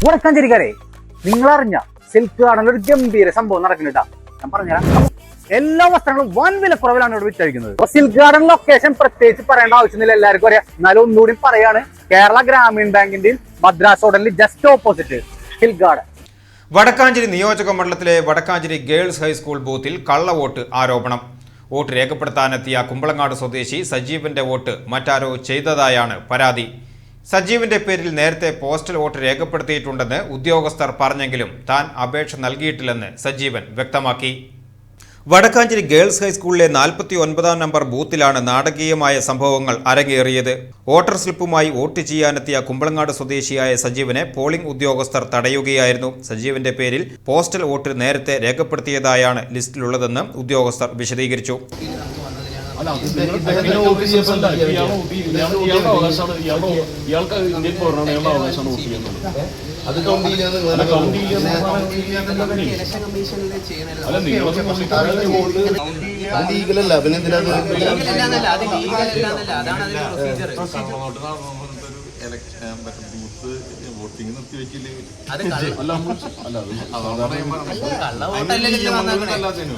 വടക്കാഞ്ചേരിക്കാരെ, നിങ്ങൾ അറിഞ്ഞ സിൽക്ക് ഗാർഡനിൽ ഒരു ഗംഭീര സംഭവം നടക്കുന്നുണ്ടാ. ഞാൻ പറഞ്ഞുതരാം. എല്ലാ വസ്ത്രങ്ങളും വൻ വിലക്കുറവിലാണ് ഇവിടെ വിറ്റഴിക്കുന്നത്. സിൽക്ക് ഗാർഡൻ ലൊക്കേഷൻ പ്രത്യേകിച്ച് പറയേണ്ട ആവശ്യമില്ല, എല്ലാവർക്കും അറിയാം. എന്നാലും ഒന്നുകൂടി പറയാണ്, കേരള ഗ്രാമീൺ ബാങ്കിന്റെയും മദ്രാസ് ഹോട്ടലിൽ just opposite silk garden. Vadakkanchery നിയോജക മണ്ഡലത്തിലെ വടക്കാഞ്ചേരി ഗേൾസ് ഹൈസ്കൂൾ ബൂത്തിൽ കള്ളവോട്ട് ആരോപണം. വോട്ട് രേഖപ്പെടുത്താനെത്തിയ കുമ്പളങ്ങാട് സ്വദേശി സജീവന്റെ വോട്ട് മറ്റാരോ ചെയ്തതായാണ് പരാതി. സജീവിന്റെ പേരിൽ നേരത്തെ പോസ്റ്റൽ വോട്ട് രേഖപ്പെടുത്തിയിട്ടുണ്ടെന്ന് ഉദ്യോഗസ്ഥർ പറഞ്ഞെങ്കിലും താൻ അപേക്ഷ നൽകിയിട്ടില്ലെന്ന് സജീവൻ വ്യക്തമാക്കി. വടക്കാഞ്ചേരി ഗേൾസ് ഹൈസ്കൂളിലെ 49-ാം നമ്പർ ബൂത്തിലാണ് നാടകീയമായ സംഭവങ്ങൾ അരങ്ങേറിയത്. വോട്ടർ സ്ലിപ്പുമായി വോട്ട് ചെയ്യാനെത്തിയ കുമ്പളങ്ങാട് സ്വദേശിയായ സജീവനെ പോളിംഗ് ഉദ്യോഗസ്ഥർ തടയുകയായിരുന്നു. സജീവന്റെ പേരിൽ പോസ്റ്റൽ വോട്ട് നേരത്തെ രേഖപ്പെടുത്തിയതായാണ് ലിസ്റ്റിലുള്ളതെന്ന് ഉദ്യോഗസ്ഥർ വിശദീകരിച്ചു.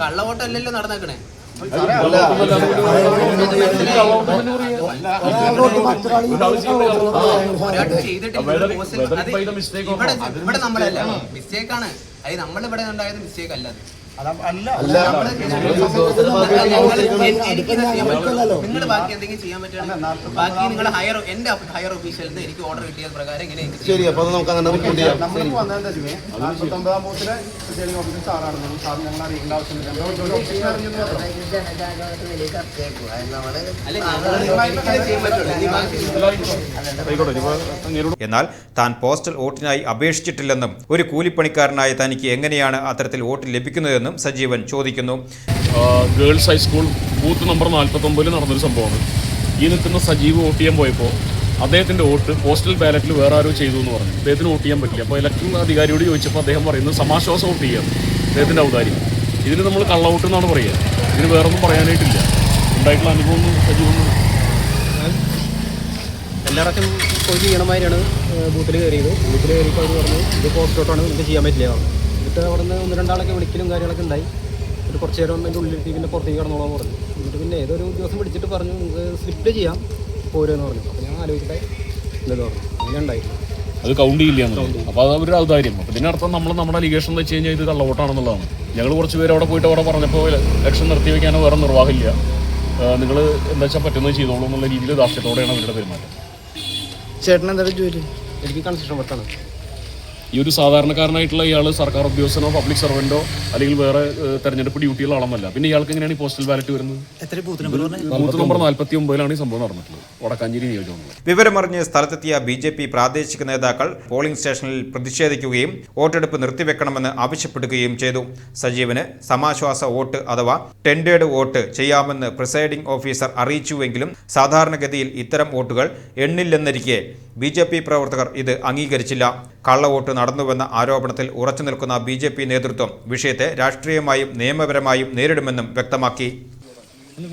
കള്ളവോട്ടല്ലല്ലോ നടന്നേക്കണേ. ഇവിടെ നമ്മളല്ല മിസ്റ്റേക്കാണ്, അത് നമ്മളിവിടെ ഉണ്ടായത് മിസ്റ്റേക്ക് അല്ലാതെ. നിങ്ങൾ ബാക്കി എന്തെങ്കിലും ചെയ്യാൻ പറ്റുകയാണെങ്കിൽ ബാക്കി നിങ്ങൾ എന്റെ ഹയർ ഓഫീഷ്യലിൽ എനിക്ക് ഓർഡർ കിട്ടിയ പ്രകാരം ഇങ്ങനെ എന്നാൽ താൻ പോസ്റ്റൽ വോട്ടിനായി അപേക്ഷിച്ചിട്ടില്ലെന്നും ഒരു കൂലിപ്പണിക്കാരനായ തനിക്ക് എങ്ങനെയാണ് അത്തരത്തിൽ വോട്ട് ലഭിക്കുന്നതെന്നും സജീവൻ ചോദിക്കുന്നു. ഗേൾസ് ഹൈസ്കൂൾ ബൂത്ത് നമ്പർ 49 നടന്നൊരു സംഭവമാണ്. ഈ നിൽക്കുന്ന സജീവ് വോട്ട് ചെയ്യാൻ പോയപ്പോൾ അദ്ദേഹത്തിൻ്റെ വോട്ട് പോസ്റ്റൽ ബാലറ്റിൽ വേറെ ആരോ ചെയ്തു എന്ന് പറഞ്ഞു. അദ്ദേഹത്തിന് വോട്ട് ചെയ്യാൻ പറ്റില്ല. അപ്പോൾ ഇലക്ഷൻ അധികാരിയോട് ചോദിച്ചപ്പോൾ അദ്ദേഹം പറയുന്നത് സമാശ്വാസം വോട്ട് ചെയ്യാം, അദ്ദേഹത്തിൻ്റെ ഔദാര്യം. ഇതിന് നമ്മൾ കള്ളവോട്ട് എന്നാണ് പറയുക. ഇതിന് വേറൊന്നും പറയാനായിട്ടില്ല. ഉണ്ടായിട്ടുള്ള അനുഭവം സജീവം എല്ലാവർക്കും പോയി ചെയ്യണമാതിരിയാണ് ബൂത്തിൽ കയറിയത്. ബൂത്തിൽ കയറിയപ്പോൾ അവർ പറഞ്ഞു ഇത് പോസ്റ്റ് ഔട്ടാണ്, നിങ്ങൾക്ക് ചെയ്യാൻ പറ്റില്ല. എന്നിട്ട് അവിടെ നിന്ന് 1-2 ആളൊക്കെ വിളിക്കലും കാര്യങ്ങളൊക്കെ ഉണ്ടായി. ഒരു കുറച്ച് നേരം അതിൻ്റെ ഉള്ളിലേക്ക് പിന്നെ പുറത്തേക്ക് കടന്നോളാൻ പറഞ്ഞു. എന്നിട്ട് പിന്നെ ഏതൊരു ദിവസം പിടിച്ചിട്ട് പറഞ്ഞു നിങ്ങൾക്ക് സ്ലിപ്പ് ചെയ്യാം പോരെന്ന് പറഞ്ഞു. അപ്പോൾ ഞാൻ ആലോചിച്ചിട്ടായി ഇല്ലെന്ന് പറഞ്ഞു. അങ്ങനെ ഉണ്ടായിരുന്നു. അത് കൗണ്ട് ചെയ്യില്ല. അപ്പോൾ അത് അവരുടെ ഔദാര്യം. അപ്പോൾ ഇതിനർത്ഥം നമ്മുടെ അലിഗേഷൻ എന്ന് വെച്ച് കഴിഞ്ഞാൽ ഇത് കള്ളവോട്ടാണെന്നുള്ളതാണ്. ഞങ്ങൾ കുറച്ച് പേര് അവിടെ പോയിട്ട് അവിടെ പറഞ്ഞപ്പോൾ ഇലക്ഷൻ നിർത്തി വയ്ക്കാനോ വേറെ നിർവാഹമില്ല, നിങ്ങൾ എന്താ വെച്ചാൽ പറ്റുന്നത് ചെയ്തോളൂ എന്നുള്ള രീതിയിൽ ദാർഷ്ട്യത്തോടെയാണ് അവരുടെ പെരുമാറ്റം. ചേട്ടൻ എന്തായാലും ജോലി എനിക്ക് കൺസ്ട്രക്ഷൻ വർക്കാണ്. ഈ ഒരു സാധാരണക്കാരനായിട്ടുള്ള ഇയാൾ സർക്കാർ ഉദ്യോഗസ്ഥനോ പബ്ലിക് സർവൻറ്റോ അല്ലെങ്കിൽ വേറെ തെരഞ്ഞെടുപ്പ് ഡ്യൂട്ടിയുള്ള ആളൊന്നല്ല. പിന്നെ ഇയാൾക്ക് എങ്ങനെയാണ് ഈ പോസ്റ്റൽ ബാലറ്റ് വരുന്നത്? ബൂത്ത് നമ്പർ 49 ഈ സംഭവം നടന്നിട്ടുള്ളത്, വടക്കാഞ്ചേരി നിയോജകമണ്ഡലം. വിവരമറിഞ്ഞ് സ്ഥലത്തെത്തിയ BJP പ്രാദേശിക നേതാക്കൾ പോളിംഗ് സ്റ്റേഷനിൽ പ്രതിഷേധിക്കുകയും വോട്ടെടുപ്പ് നിർത്തിവെക്കണമെന്ന് ആവശ്യപ്പെടുകയും ചെയ്തു. സജീവന് സമാശ്വാസ വോട്ട് അഥവാ ടെൻഡേഡ് വോട്ട് ചെയ്യാമെന്ന് പ്രിസൈഡിംഗ് ഓഫീസർ അറിയിച്ചുവെങ്കിലും സാധാരണഗതിയിൽ ഇത്തരം വോട്ടുകൾ എണ്ണില്ലെന്നിരിക്കെ BJP പ്രവർത്തകർ ഇത് അംഗീകരിച്ചില്ല. കള്ളവോട്ട് നടന്നുവെന്ന ആരോപണത്തിൽ ഉറച്ചു നിൽക്കുന്ന BJP നേതൃത്വം വിഷയത്തെ രാഷ്ട്രീയമായും നിയമപരമായും നേരിടുമെന്നും വ്യക്തമാക്കി.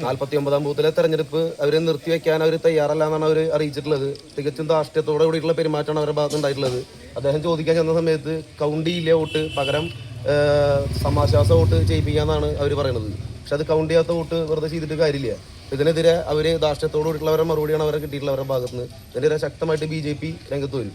49-ാം ബൂത്തിലെ തെരഞ്ഞെടുപ്പ് അവരെ നിർത്തിവെക്കാൻ അവർ തയ്യാറല്ല എന്നാണ് അവർ അറിയിച്ചിട്ടുള്ളത്. തികച്ചും ധാർഷ്ട്യത്തോടെ കൂടിയിട്ടുള്ള പെരുമാറ്റമാണ് അവരുടെ ഭാഗത്ത് ഉണ്ടായിട്ടുള്ളത്. അദ്ദേഹം ചോദിക്കാൻ ചെന്ന സമയത്ത് കൗണ്ട് ചെയ്യില്ല വോട്ട്, പകരം സമാശ്വാസ വോട്ട് ചെയ്യിപ്പിക്കാന്നാണ് അവർ പറയുന്നത്. പക്ഷെ അത് കൗണ്ട് ചെയ്യാത്ത വോട്ട് വെറുതെ ചെയ്തിട്ട് കാര്യമില്ല. ഇതിനെതിരെ അവർ ധാർഷ്ട്യത്തോട് കൂടിയിട്ടുള്ളവരുടെ മറുപടിയാണ് അവരെ കിട്ടിയിട്ടുള്ള അവരുടെ ഭാഗത്തുനിന്ന്. ഇതിനെതിരെ ശക്തമായിട്ട് BJP രംഗത്ത് വരും.